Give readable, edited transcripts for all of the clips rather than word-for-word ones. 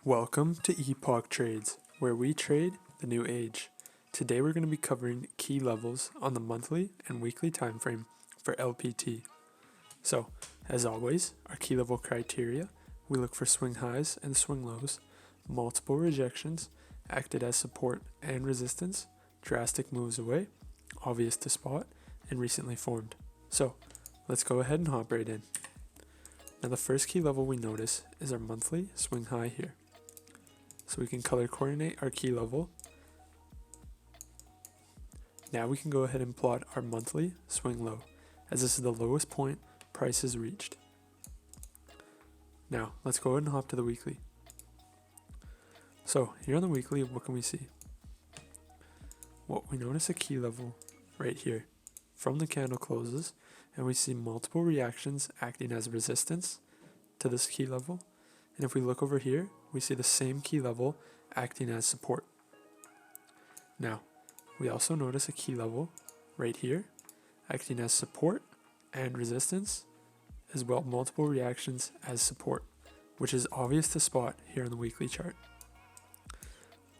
Welcome to Epoch Trades, where we trade the new age. Today we're going to be covering key levels on the monthly and weekly time frame for LPT. So, as always, our key level criteria, we look for swing highs and swing lows, multiple rejections, acted as support and resistance, drastic moves away, obvious to spot, and recently formed. So, let's go ahead and hop right in. Now the first key level we notice is our monthly swing high here. So we can color coordinate our key level. Now we can go ahead and plot our monthly swing low, as this is the lowest point price is reached. Now let's go ahead and hop to the weekly. So here on the weekly, what can we see? Well, we notice a key level right here from the candle closes, and we see multiple reactions acting as resistance to this key level. And if we look over here, we see the same key level acting as support. Now, we also notice a key level right here acting as support and resistance, as well multiple reactions as support, which is obvious to spot here on the weekly chart.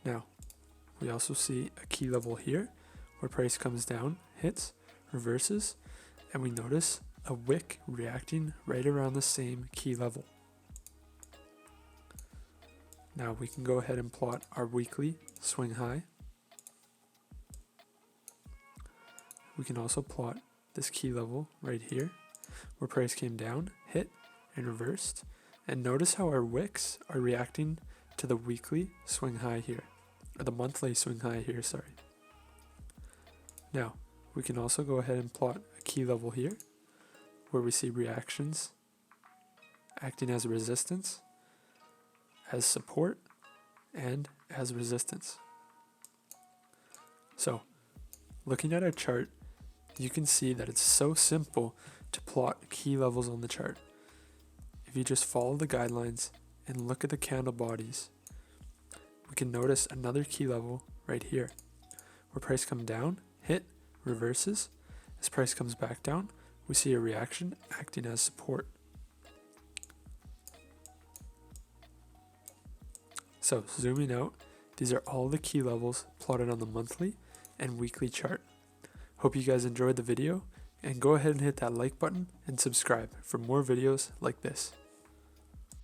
Now, we also see a key level here where price comes down, hits, reverses, and we notice a wick reacting right around the same key level. Now we can go ahead and plot our weekly swing high. We can also plot this key level right here where price came down, hit, and reversed. And notice how our wicks are reacting to the weekly swing high here, or the monthly swing high here, sorry. Now, we can also go ahead and plot a key level here where we see reactions acting as resistance, as support, and as resistance. So, looking at our chart, you can see that it's so simple to plot key levels on the chart. If you just follow the guidelines and look at the candle bodies, we can notice another key level right here, where price comes down, hit, reverses. As price comes back down, we see a reaction acting as support. So zooming out, these are all the key levels plotted on the monthly and weekly chart. Hope you guys enjoyed the video, and go ahead and hit that like button and subscribe for more videos like this.